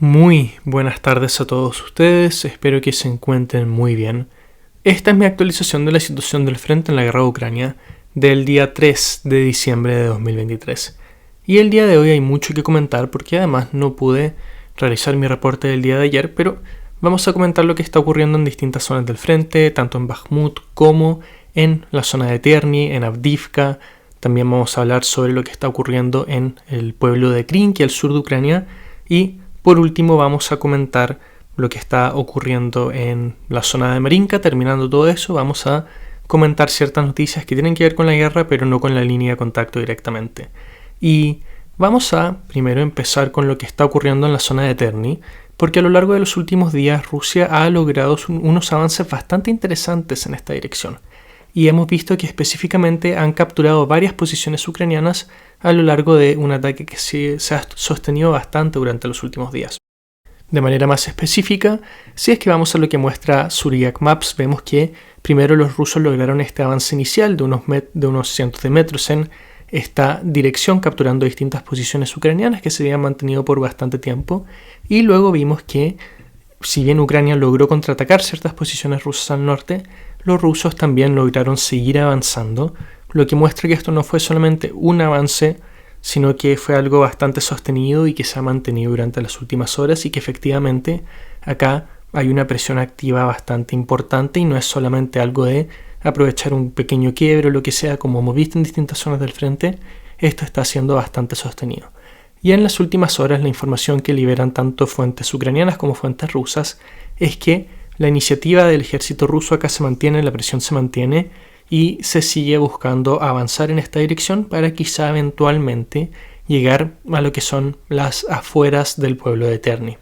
Muy buenas tardes a todos ustedes, espero que se encuentren muy bien. Esta es mi actualización de la situación del frente en la guerra de Ucrania del día 3 de diciembre de 2023. Y el día de hoy hay mucho que comentar porque además no pude realizar mi reporte del día de ayer, pero vamos a comentar lo que está ocurriendo en distintas zonas del frente, tanto en Bakhmut como en la zona de Terni, en Avdiivka. También vamos a hablar sobre lo que está ocurriendo en el pueblo de Krinky, al sur de Ucrania, y por último vamos a comentar lo que está ocurriendo en la zona de Marinka. Terminando todo eso, vamos a comentar ciertas noticias que tienen que ver con la guerra, pero no con la línea de contacto directamente. Y vamos a primero empezar con lo que está ocurriendo en la zona de Terni, porque a lo largo de los últimos días Rusia ha logrado unos avances bastante interesantes en esta dirección. Y hemos visto que específicamente han capturado varias posiciones ucranianas a lo largo de un ataque que se ha sostenido bastante durante los últimos días. De manera más específica, si es que vamos a lo que muestra Suryak Maps, vemos que primero los rusos lograron este avance inicial de unos cientos de metros en esta dirección, capturando distintas posiciones ucranianas que se habían mantenido por bastante tiempo, y luego vimos que si bien Ucrania logró contraatacar ciertas posiciones rusas al norte, los rusos también lograron seguir avanzando, lo que muestra que esto no fue solamente un avance, sino que fue algo bastante sostenido y que se ha mantenido durante las últimas horas y que efectivamente acá hay una presión activa bastante importante y no es solamente algo de aprovechar un pequeño quiebre o lo que sea, como hemos visto en distintas zonas del frente, esto está siendo bastante sostenido. Y en las últimas horas la información que liberan tanto fuentes ucranianas como fuentes rusas es que la iniciativa del ejército ruso acá se mantiene, la presión se mantiene y se sigue buscando avanzar en esta dirección para quizá eventualmente llegar a lo que son las afueras del pueblo de Terni.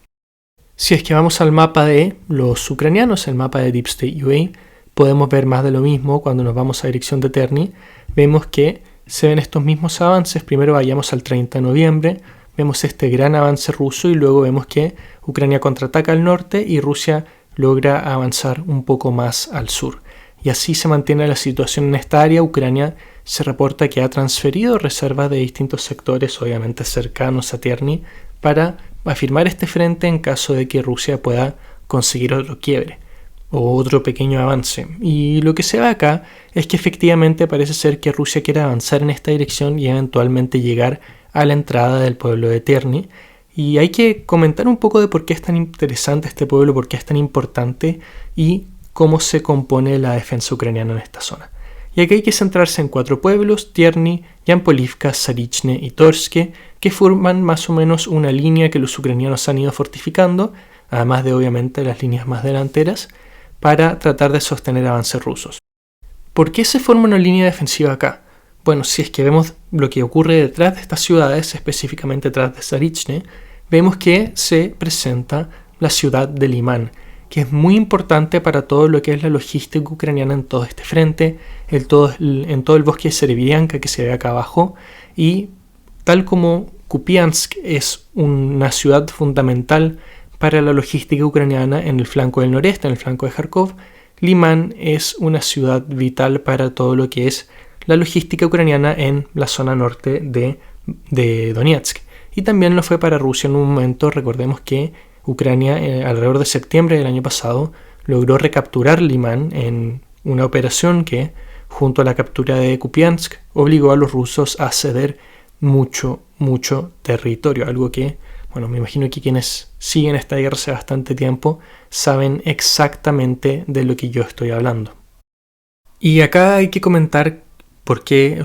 Si es que vamos al mapa de los ucranianos, el mapa de Deep State UA, podemos ver más de lo mismo cuando nos vamos a dirección de Terni. Vemos que se ven estos mismos avances. Primero vayamos al 30 de noviembre, vemos este gran avance ruso y luego vemos que Ucrania contraataca al norte y Rusia logra avanzar un poco más al sur. Y así se mantiene la situación en esta área. Ucrania se reporta que ha transferido reservas de distintos sectores, obviamente cercanos a Terni, para afirmar este frente en caso de que Rusia pueda conseguir otro quiebre o otro pequeño avance. Y lo que se ve acá es que efectivamente parece ser que Rusia quiere avanzar en esta dirección y eventualmente llegar a la entrada del pueblo de Terni. Y hay que comentar un poco de por qué es tan interesante este pueblo, por qué es tan importante y cómo se compone la defensa ucraniana en esta zona. Y aquí hay que centrarse en 4 pueblos: Terni, Yampolivka, Zarichne y Torske, que forman más o menos una línea que los ucranianos han ido fortificando, además de obviamente las líneas más delanteras, para tratar de sostener avances rusos. ¿Por qué se forma una línea defensiva acá? Bueno, si es que vemos lo que ocurre detrás de estas ciudades, específicamente detrás de Zarichne, vemos que se presenta la ciudad de Limán, que es muy importante para todo lo que es la logística ucraniana en todo este frente, en todo el bosque de Serebianka que se ve acá abajo, y tal como Kupiansk es una ciudad fundamental para la logística ucraniana en el flanco del noreste, en el flanco de Kharkov, Limán es una ciudad vital para todo lo que es la logística ucraniana en la zona norte de Donetsk. Y también lo fue para Rusia en un momento. Recordemos que Ucrania alrededor de septiembre del año pasado logró recapturar Limán en una operación que, junto a la captura de Kupiansk, obligó a los rusos a ceder mucho territorio, algo que, bueno, me imagino que quienes siguen esta guerra hace bastante tiempo saben exactamente de lo que yo estoy hablando. Y acá hay que comentar por qué,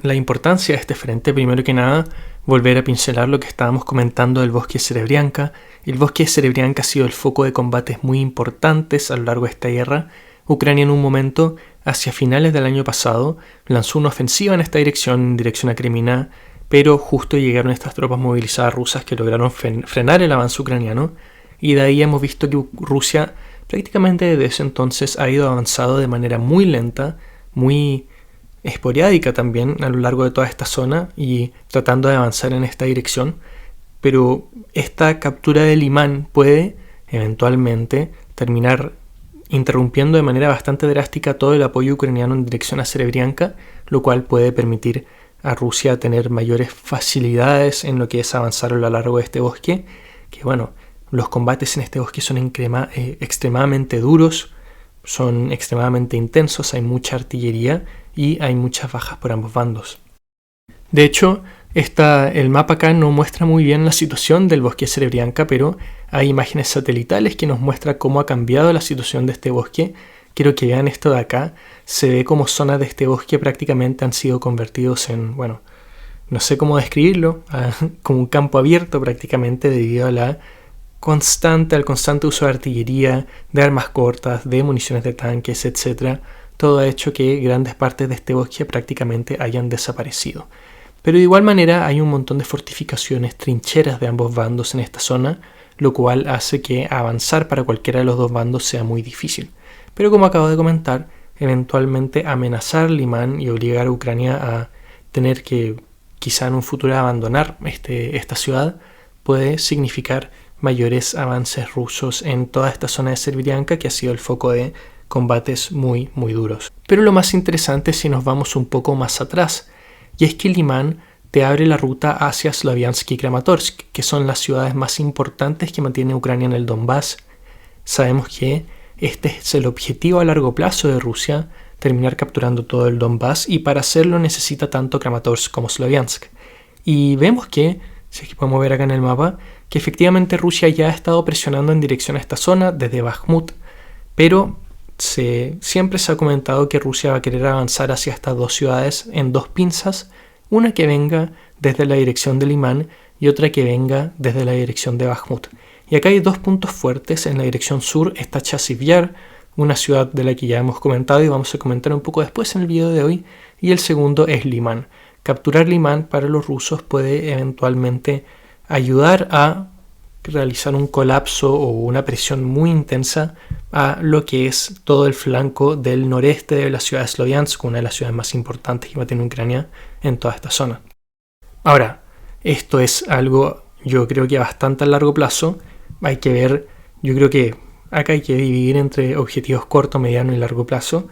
la importancia de este frente. Primero que nada, volver a pincelar lo que estábamos comentando del bosque de Serebrianka. El bosque de Serebrianka ha sido el foco de combates muy importantes a lo largo de esta guerra. Ucrania en un momento, hacia finales del año pasado, lanzó una ofensiva en esta dirección, en dirección a Kremina, pero justo llegaron estas tropas movilizadas rusas que lograron frenar el avance ucraniano, y de ahí hemos visto que Rusia prácticamente desde ese entonces ha ido avanzando de manera muy lenta, muy esporádica también a lo largo de toda esta zona y tratando de avanzar en esta dirección, pero esta captura de Limán puede eventualmente terminar interrumpiendo de manera bastante drástica todo el apoyo ucraniano en dirección a Serebrianka, lo cual puede permitir a Rusia tener mayores facilidades en lo que es avanzar a lo largo de este bosque que bueno, los combates en este bosque son extremadamente duros, son extremadamente intensos, hay mucha artillería y hay muchas bajas por ambos bandos. De hecho, el mapa acá no muestra muy bien la situación del bosque de Srebrenica, pero hay imágenes satelitales que nos muestran cómo ha cambiado la situación de este bosque. Quiero que vean esto de acá. Se ve como zonas de este bosque prácticamente han sido convertidos en, bueno, no sé cómo describirlo, como un campo abierto prácticamente debido a al constante uso de artillería, de armas cortas, de municiones de tanques, etc. Todo ha hecho que grandes partes de este bosque prácticamente hayan desaparecido. Pero de igual manera hay un montón de fortificaciones, trincheras de ambos bandos en esta zona, lo cual hace que avanzar para cualquiera de los dos bandos sea muy difícil. Pero como acabo de comentar, eventualmente amenazar Limán y obligar a Ucrania a tener que quizá en un futuro abandonar esta ciudad puede significar mayores avances rusos en toda esta zona de Srebrenica, que ha sido el foco de combates muy duros. Pero lo más interesante es si nos vamos un poco más atrás, y es que Limán te abre la ruta hacia Slaviansk y Kramatorsk, que son las ciudades más importantes que mantiene Ucrania en el Donbass. Sabemos que este es el objetivo a largo plazo de Rusia, terminar capturando todo el Donbass, y para hacerlo necesita tanto Kramatorsk como Slaviansk. Y vemos que, si es que podemos ver acá en el mapa, que efectivamente Rusia ya ha estado presionando en dirección a esta zona desde Bakhmut, pero siempre se ha comentado que Rusia va a querer avanzar hacia estas dos ciudades en dos pinzas, una que venga desde la dirección de Limán y otra que venga desde la dirección de Bakhmut. Y acá hay dos puntos fuertes. En la dirección sur está Chasiv Yar, una ciudad de la que ya hemos comentado y vamos a comentar un poco después en el video de hoy, y el segundo es Limán. Capturar Limán para los rusos puede eventualmente ayudar a realizar un colapso o una presión muy intensa a lo que es todo el flanco del noreste de la ciudad de Sloviansk, una de las ciudades más importantes que va a tener Ucrania en toda esta zona. Ahora, esto es algo, yo creo que bastante a largo plazo. Hay que ver, yo creo que acá hay que dividir entre objetivos corto, mediano y largo plazo.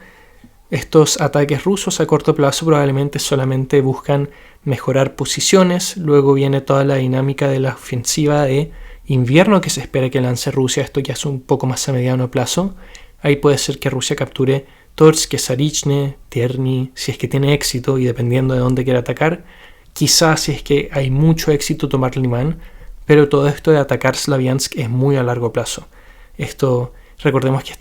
Estos ataques rusos a corto plazo probablemente solamente buscan mejorar posiciones. Luego viene toda la dinámica de la ofensiva de invierno que se espera que lance Rusia. Esto ya es un poco más a mediano plazo. Ahí puede ser que Rusia capture Torsk, Sarichne, Terni, si es que tiene éxito y dependiendo de dónde quiera atacar. Quizás si es que hay mucho éxito tomar Limán, pero todo esto de atacar Slaviansk es muy a largo plazo. Recordemos que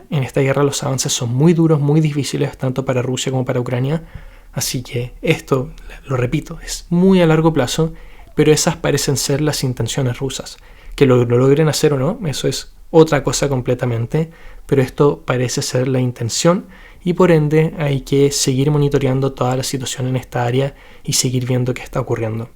en esta guerra los avances son muy duros, muy difíciles, tanto para Rusia como para Ucrania. Así que esto, lo repito, es muy a largo plazo, pero esas parecen ser las intenciones rusas. Que lo logren hacer o no, eso es otra cosa completamente, pero esto parece ser la intención y por ende hay que seguir monitoreando toda la situación en esta área y seguir viendo qué está ocurriendo.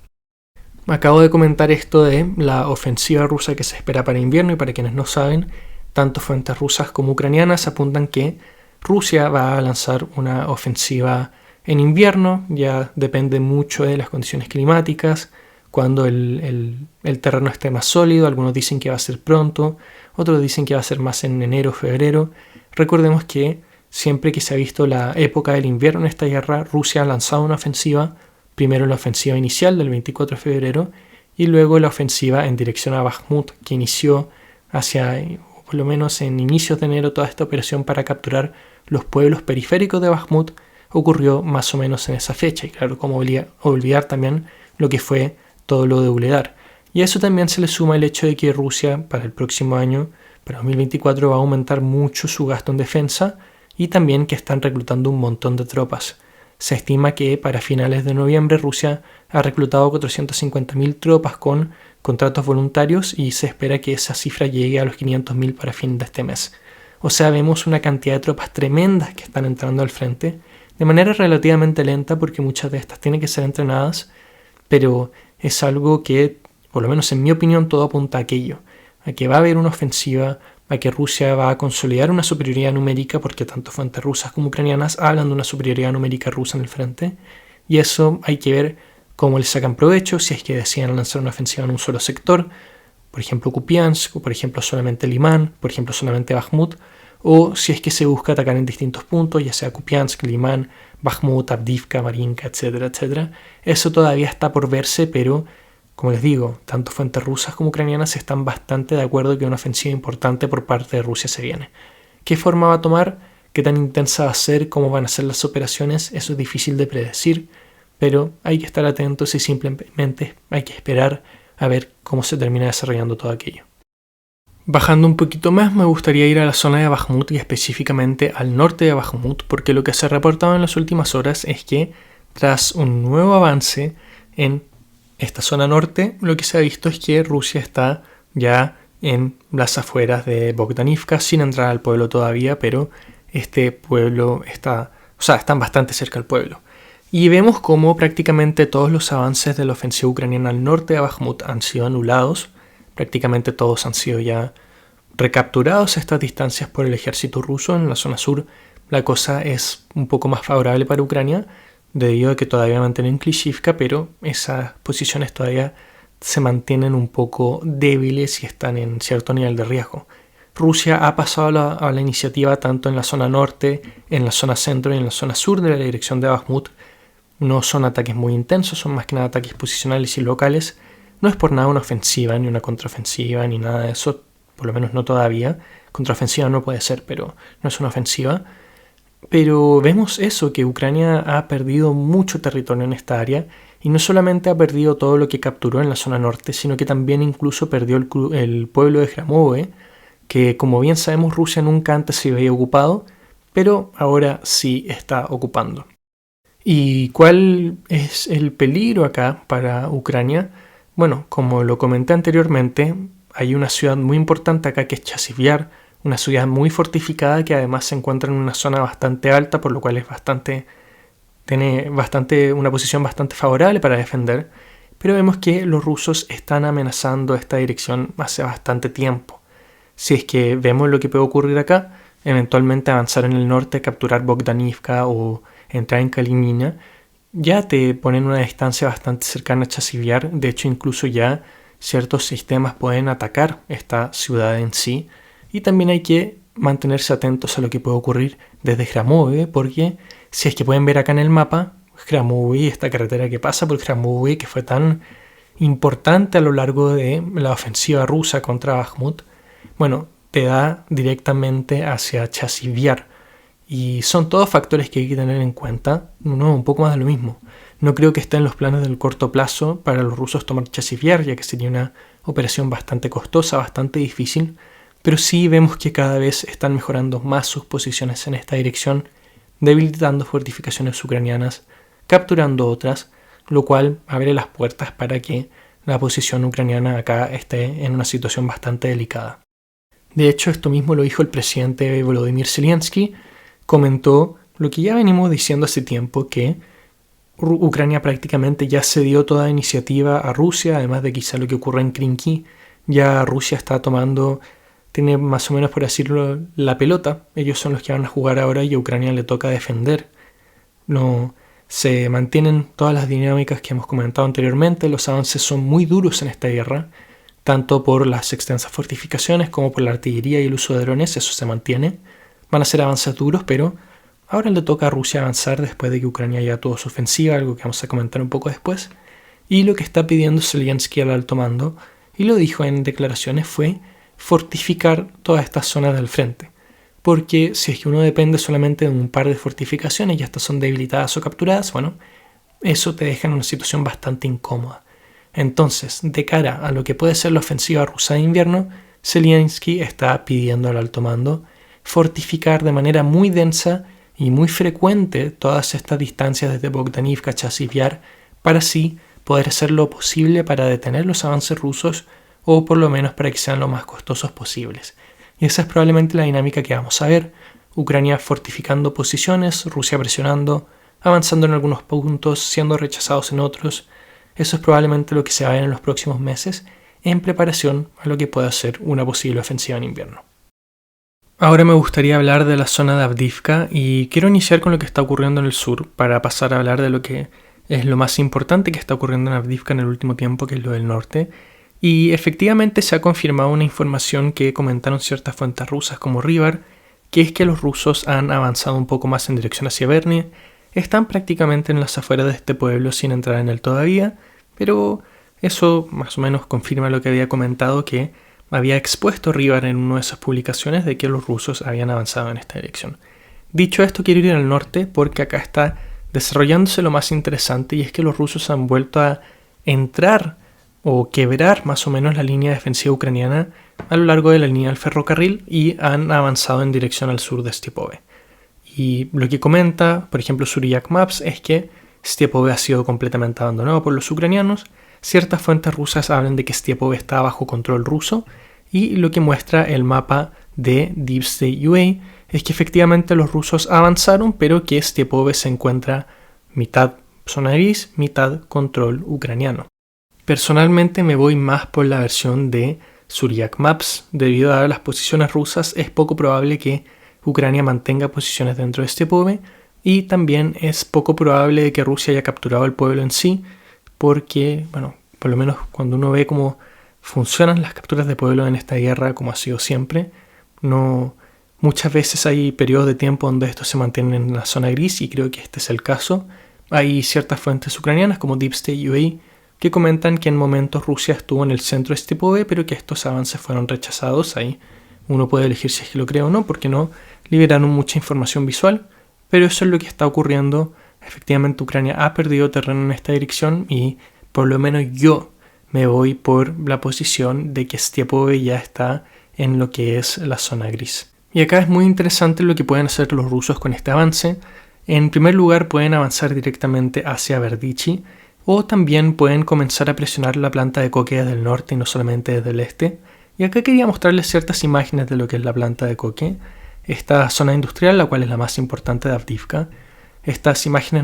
Acabo de comentar esto de la ofensiva rusa que se espera para invierno, y para quienes no saben, tanto fuentes rusas como ucranianas apuntan que Rusia va a lanzar una ofensiva en invierno. Ya depende mucho de las condiciones climáticas, cuando el terreno esté más sólido. Algunos dicen que va a ser pronto, otros dicen que va a ser más en enero o febrero. Recordemos que siempre que se ha visto la época del invierno en esta guerra, Rusia ha lanzado una ofensiva, primero la ofensiva inicial del 24 de febrero y luego la ofensiva en dirección a Bakhmut, que inició por lo menos en inicios de enero. Toda esta operación para capturar los pueblos periféricos de Bakhmut ocurrió más o menos en esa fecha. Y claro, como olvidar también lo que fue todo lo de Vuhledar. Y a eso también se le suma el hecho de que Rusia para el próximo año, para 2024, va a aumentar mucho su gasto en defensa y también que están reclutando un montón de tropas. Se estima que para finales de noviembre Rusia ha reclutado 450.000 tropas con contratos voluntarios y se espera que esa cifra llegue a los 500.000 para fin de este mes. O sea, vemos una cantidad de tropas tremendas que están entrando al frente de manera relativamente lenta, porque muchas de estas tienen que ser entrenadas, pero es algo que, por lo menos en mi opinión, todo apunta a aquello, a que va a haber una ofensiva, a que Rusia va a consolidar una superioridad numérica, porque tanto fuentes rusas como ucranianas hablan de una superioridad numérica rusa en el frente, y eso hay que ver cómo le sacan provecho, si es que deciden lanzar una ofensiva en un solo sector, por ejemplo Kupiansk, o por ejemplo solamente Limán, por ejemplo solamente Bakhmut, o si es que se busca atacar en distintos puntos, ya sea Kupiansk, Limán, Bakhmut, Avdiivka, Marinka, etcétera, etcétera. Eso todavía está por verse, pero como les digo, tanto fuentes rusas como ucranianas están bastante de acuerdo que una ofensiva importante por parte de Rusia se viene. ¿Qué forma va a tomar? ¿Qué tan intensa va a ser? ¿Cómo van a ser las operaciones? Eso es difícil de predecir, pero hay que estar atentos y simplemente hay que esperar a ver cómo se termina desarrollando todo aquello. Bajando un poquito más, me gustaría ir a la zona de Bakhmut y específicamente al norte de Bakhmut, porque lo que se ha reportado en las últimas horas es que tras un nuevo avance en esta zona norte, lo que se ha visto es que Rusia está ya en las afueras de Bogdanivka, sin entrar al pueblo todavía, pero este pueblo están bastante cerca del pueblo. Y vemos cómo prácticamente todos los avances de la ofensiva ucraniana al norte de Bakhmut han sido anulados. Prácticamente todos han sido ya recapturados a estas distancias por el ejército ruso. En la zona sur la cosa es un poco más favorable para Ucrania, debido a que todavía mantienen Klishivka, pero esas posiciones todavía se mantienen un poco débiles y están en cierto nivel de riesgo. Rusia ha pasado a la iniciativa tanto en la zona norte, en la zona centro y en la zona sur de la dirección de Bakhmut. No son ataques muy intensos, son más que nada ataques posicionales y locales. No es por nada una ofensiva, ni una contraofensiva, ni nada de eso, por lo menos no todavía. Contraofensiva no puede ser, pero no es una ofensiva. Pero vemos eso, que Ucrania ha perdido mucho territorio en esta área, y no solamente ha perdido todo lo que capturó en la zona norte, sino que también incluso perdió el pueblo de Kramove, que como bien sabemos Rusia nunca antes se había ocupado, pero ahora sí está ocupando. ¿Y cuál es el peligro acá para Ucrania? Bueno, como lo comenté anteriormente, hay una ciudad muy importante acá que es Chasiv-Yar, una ciudad muy fortificada que además se encuentra en una zona bastante alta, por lo cual tiene una posición bastante favorable para defender, pero vemos que los rusos están amenazando esta dirección hace bastante tiempo. Si es que vemos lo que puede ocurrir acá, eventualmente avanzar en el norte, capturar Bogdanivka o entrar en Kalinina, ya te ponen una distancia bastante cercana a Chasiv-Yar. De hecho, incluso ya ciertos sistemas pueden atacar esta ciudad en sí. Y también hay que mantenerse atentos a lo que puede ocurrir desde Kramove, porque si es que pueden ver acá en el mapa, Kramove, esta carretera que pasa por Kramove, que fue tan importante a lo largo de la ofensiva rusa contra Bakhmut, bueno, te da directamente hacia Chasiv-Yar. Y son todos factores que hay que tener en cuenta. No, un poco más de lo mismo. No creo que esté en los planes del corto plazo para los rusos tomar Chasiv-Yar, ya que sería una operación bastante costosa, bastante difícil. Pero sí vemos que cada vez están mejorando más sus posiciones en esta dirección, debilitando fortificaciones ucranianas, capturando otras, lo cual abre las puertas para que la posición ucraniana acá esté en una situación bastante delicada. De hecho, esto mismo lo dijo el presidente Volodymyr Zelensky. Comentó lo que ya venimos diciendo hace tiempo, que Ucrania prácticamente ya cedió toda iniciativa a Rusia, además de quizá lo que ocurre en Krinky. Ya Rusia está tiene más o menos, por decirlo, la pelota. Ellos son los que van a jugar ahora y a Ucrania le toca defender. No, se mantienen todas las dinámicas que hemos comentado anteriormente. Los avances son muy duros en esta guerra, tanto por las extensas fortificaciones como por la artillería y el uso de drones. Eso se mantiene. Van a ser avances duros, pero ahora le toca a Rusia avanzar después de que Ucrania ya tuvo su ofensiva, algo que vamos a comentar un poco después. Y lo que está pidiendo Zelensky al alto mando, y lo dijo en declaraciones, fue fortificar todas estas zonas del frente. Porque si es que uno depende solamente de un par de fortificaciones y estas son debilitadas o capturadas, bueno, eso te deja en una situación bastante incómoda. Entonces, de cara a lo que puede ser la ofensiva rusa de invierno, Zelensky está pidiendo al alto mando fortificar de manera muy densa y muy frecuente todas estas distancias desde Bogdanivka a Chasiv-Yar, para así poder hacer lo posible para detener los avances rusos, o por lo menos para que sean lo más costosos posibles. Y esa es probablemente la dinámica que vamos a ver: Ucrania fortificando posiciones, Rusia presionando, avanzando en algunos puntos, siendo rechazados en otros. Eso es probablemente lo que se va a ver en los próximos meses, en preparación a lo que pueda ser una posible ofensiva en invierno. Ahora me gustaría hablar de la zona de Avdiivka, y quiero iniciar con lo que está ocurriendo en el sur, para pasar a hablar de lo que es lo más importante que está ocurriendo en Avdiivka en el último tiempo, que es lo del norte. Y efectivamente se ha confirmado una información que comentaron ciertas fuentes rusas como Rivar, que es que los rusos han avanzado un poco más en dirección hacia Vernie. Están prácticamente en las afueras de este pueblo sin entrar en él todavía, pero Eso más o menos confirma lo que había comentado, que había expuesto Rybar en una de esas publicaciones de que los rusos habían avanzado en esta dirección. Dicho esto, quiero ir al norte porque acá está desarrollándose lo más interesante, y es que los rusos han vuelto a entrar o quebrar más o menos la línea defensiva ucraniana a lo largo de la línea del ferrocarril y han avanzado en dirección al sur de Stepove. Y lo que comenta, por ejemplo, Suryak Maps, es que Stepove ha sido completamente abandonado por los ucranianos. Ciertas fuentes rusas hablan de que Stepove está bajo control ruso, y lo que muestra el mapa de Deep State UA es que efectivamente los rusos avanzaron, pero que Stepove se encuentra mitad zona gris, mitad control ucraniano. Personalmente me voy más por la versión de Suryak Maps. Debido a las posiciones rusas, es poco probable que Ucrania mantenga posiciones dentro de Stepove, y también es poco probable que Rusia haya capturado el pueblo en sí, porque, bueno, por lo menos cuando uno ve cómo funcionan las capturas de pueblo en esta guerra, como ha sido siempre, muchas veces hay periodos de tiempo donde estos se mantienen en la zona gris, y creo que este es el caso. Hay ciertas fuentes ucranianas como Deep State UA que comentan que en momentos Rusia estuvo en el centro de Stepove, pero que estos avances fueron rechazados. Ahí uno puede elegir si es que lo cree o no, porque no liberaron mucha información visual, pero eso es lo que está ocurriendo. Efectivamente, Ucrania ha perdido terreno en esta dirección, y por lo menos yo me voy por la posición de que Stepove ya está en lo que es la zona gris. Y acá es muy interesante lo que pueden hacer los rusos con este avance. En primer lugar, pueden avanzar directamente hacia Verdichi, o también pueden comenzar a presionar la planta de coque desde el norte y no solamente desde el este. Y acá quería mostrarles ciertas imágenes de lo que es la planta de coque, esta zona industrial, la cual es la más importante de Avdiivka. Estas imágenes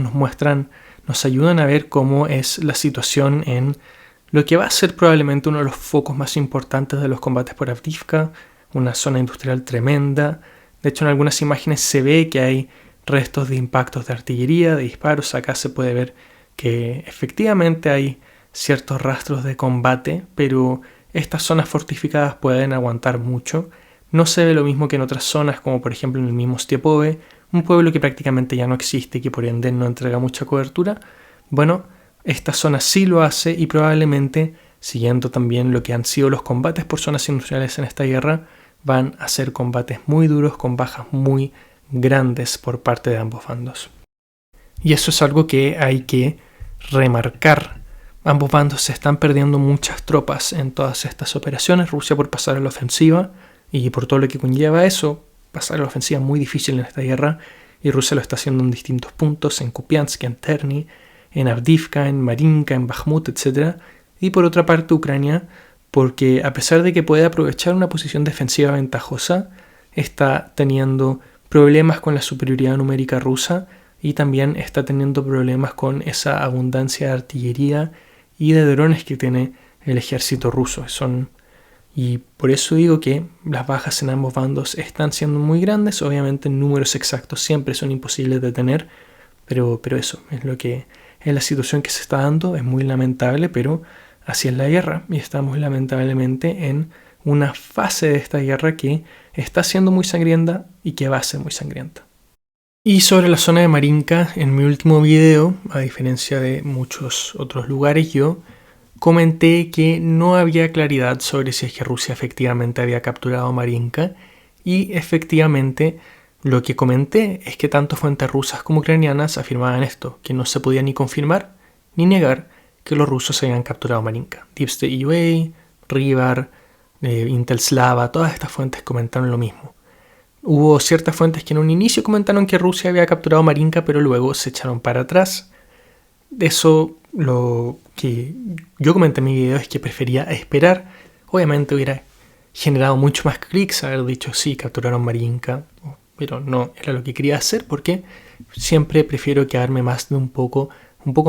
nos ayudan a ver cómo es la situación en lo que va a ser probablemente uno de los focos más importantes de los combates por Avdiivka, una zona industrial tremenda. De hecho, en algunas imágenes se ve que hay restos de impactos de artillería, de disparos. Acá se puede ver que efectivamente hay ciertos rastros de combate, pero estas zonas fortificadas pueden aguantar mucho. No se ve lo mismo que en otras zonas, como por ejemplo en el mismo Stepove, un pueblo que prácticamente ya no existe y que por ende no entrega mucha cobertura. Bueno, esta zona sí lo hace, y probablemente, siguiendo también lo que han sido los combates por zonas industriales en esta guerra, van a ser combates muy duros con bajas muy grandes por parte de ambos bandos. Y eso es algo que hay que remarcar. Ambos bandos se están perdiendo muchas tropas en todas estas operaciones. Rusia por pasar a la ofensiva, y por todo lo que conlleva eso, pasar a la ofensiva es muy difícil en esta guerra, y Rusia lo está haciendo en distintos puntos, en Kupiansk, en Terni, en Avdiivka, en Marinka, en Bakhmut, etc. Y por otra parte Ucrania, porque a pesar de que puede aprovechar una posición defensiva ventajosa, está teniendo problemas con la superioridad numérica rusa, y también está teniendo problemas con esa abundancia de artillería y de drones que tiene el ejército ruso. Y por eso digo que las bajas en ambos bandos están siendo muy grandes. Obviamente números exactos siempre son imposibles de tener, pero eso es lo que es la situación que se está dando. Es muy lamentable, pero así es la guerra, y estamos lamentablemente en una fase de esta guerra que está siendo muy sangrienta y que va a ser muy sangrienta. Y sobre la zona de Marinka, en mi último video, a diferencia de muchos otros lugares, yo comenté que no había claridad sobre si es que Rusia efectivamente había capturado Marinka, y efectivamente lo que comenté es que tanto fuentes rusas como ucranianas afirmaban esto, que no se podía ni confirmar ni negar que los rusos habían capturado Marinka. Deep State UA, Rybar, Intel Slava, todas estas fuentes comentaron lo mismo. Hubo ciertas fuentes que en un inicio comentaron que Rusia había capturado Marinka, pero luego se echaron para atrás. Eso, lo que yo comenté en mi video, es que prefería esperar. Obviamente hubiera generado mucho más clics haber dicho sí, capturaron Marinka, pero no era lo que quería hacer, porque siempre prefiero quedarme más de un poco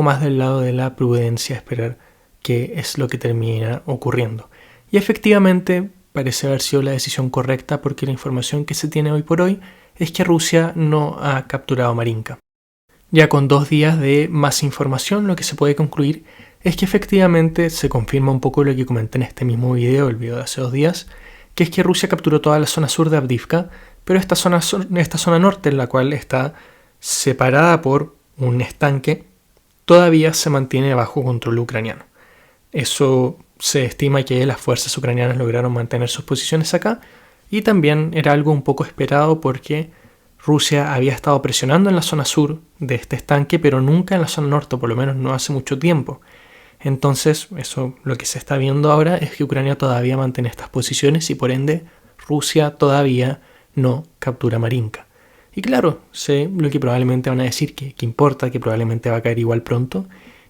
más del lado de la prudencia, esperar qué es lo que termina ocurriendo. Y efectivamente parece haber sido la decisión correcta, porque la información que se tiene hoy por hoy es que Rusia no ha capturado Marinka. Ya con 2 días de más información, lo que se puede concluir es que efectivamente se confirma un poco lo que comenté en este mismo video, el video de hace 2 días, que es que Rusia capturó toda la zona sur de Avdiivka, pero esta zona norte, en la cual está separada por un estanque, todavía se mantiene bajo control ucraniano. Eso se estima que las fuerzas ucranianas lograron mantener sus posiciones acá, y también era algo un poco esperado porque Rusia había estado presionando en la zona sur de este estanque, pero nunca en la zona norte, por lo menos no hace mucho tiempo. Entonces, eso lo que se está viendo ahora es que Ucrania todavía mantiene estas posiciones y por ende Rusia todavía no captura Marinka. Y claro, sé lo que probablemente van a decir que importa, que probablemente va a caer igual pronto.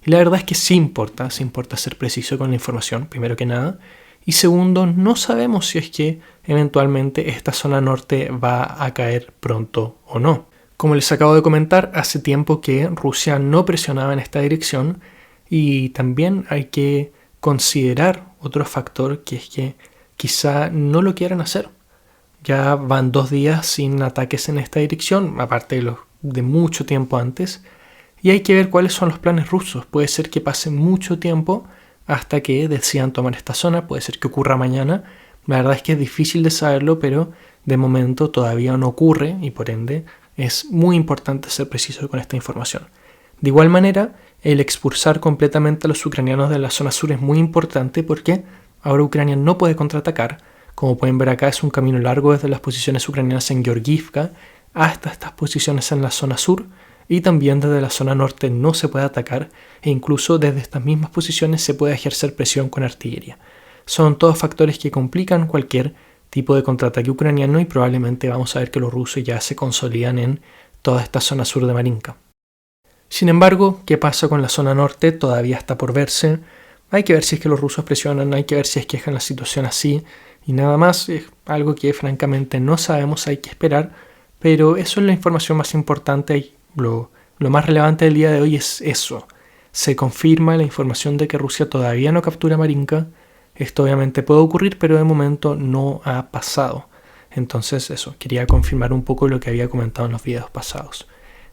Y la verdad es que sí importa ser preciso con la información, primero que nada. Y segundo, no sabemos si es que eventualmente esta zona norte va a caer pronto o no. Como les acabo de comentar, hace tiempo que Rusia no presionaba en esta dirección y también hay que considerar otro factor, que es que quizá no lo quieran hacer. Ya van 2 días sin ataques en esta dirección, aparte de los de mucho tiempo antes, y hay que ver cuáles son los planes rusos. Puede ser que pase mucho tiempo hasta que decidan tomar esta zona, puede ser que ocurra mañana. La verdad es que es difícil de saberlo, pero de momento todavía no ocurre y por ende es muy importante ser preciso con esta información. De igual manera, el expulsar completamente a los ucranianos de la zona sur es muy importante porque ahora Ucrania no puede contraatacar. Como pueden ver acá, es un camino largo desde las posiciones ucranianas en Georgiivka hasta estas posiciones en la zona sur, y también desde la zona norte no se puede atacar e incluso desde estas mismas posiciones se puede ejercer presión con artillería. Son todos factores que complican cualquier tipo de contraataque ucraniano y probablemente vamos a ver que los rusos ya se consolidan en toda esta zona sur de Marinka. Sin embargo, ¿qué pasa con la zona norte? Todavía está por verse. Hay que ver si es que los rusos presionan, hay que ver si es que dejan la situación así y nada más. Es algo que francamente no sabemos, hay que esperar, pero eso es la información más importante y lo más relevante del día de hoy es eso. Se confirma la información de que Rusia todavía no captura Marinka. Esto obviamente puede ocurrir, pero de momento no ha pasado. Entonces eso, quería confirmar un poco lo que había comentado en los videos pasados.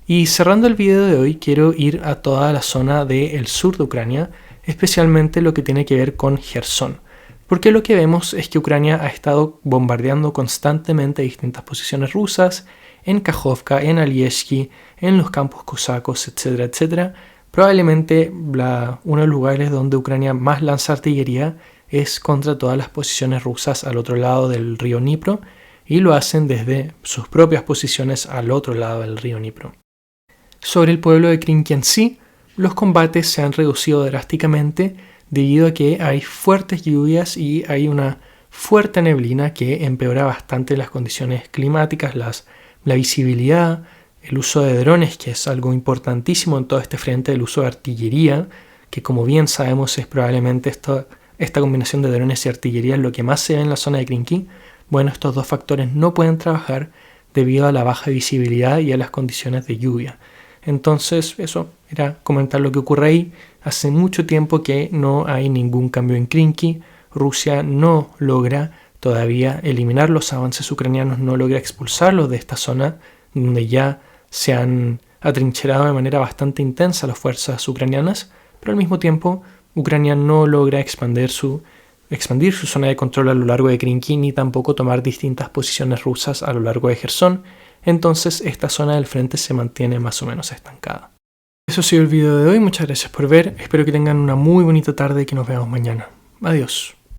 Y cerrando el video de hoy, quiero ir a toda la zona del sur de Ucrania, especialmente lo que tiene que ver con Gerson. Porque lo que vemos es que Ucrania ha estado bombardeando constantemente distintas posiciones rusas, en Kajovka, en Alieski, en los campos cosacos, etcétera, etcétera. Probablemente uno de los lugares donde Ucrania más lanza artillería es contra todas las posiciones rusas al otro lado del río Dnipro, y lo hacen desde sus propias posiciones al otro lado del río Dnipro. Sobre el pueblo de Krinky en sí, los combates se han reducido drásticamente debido a que hay fuertes lluvias y hay una fuerte neblina que empeora bastante las condiciones climáticas, la visibilidad, el uso de drones, que es algo importantísimo en todo este frente, el uso de artillería, que como bien sabemos es probablemente esta combinación de drones y artillería es lo que más se ve en la zona de Krinky. Bueno, estos dos factores no pueden trabajar debido a la baja visibilidad y a las condiciones de lluvia. Entonces, eso era comentar lo que ocurre ahí. Hace mucho tiempo que no hay ningún cambio en Krinky. Rusia no logra todavía eliminar los avances ucranianos, no logra expulsarlos de esta zona donde ya se han atrincherado de manera bastante intensa las fuerzas ucranianas, pero al mismo tiempo Ucrania no logra expandir su zona de control a lo largo de Krinky ni tampoco tomar distintas posiciones rusas a lo largo de Gerson. Entonces esta zona del frente se mantiene más o menos estancada. Eso ha sido el video de hoy, muchas gracias por ver, espero que tengan una muy bonita tarde y que nos veamos mañana. Adiós.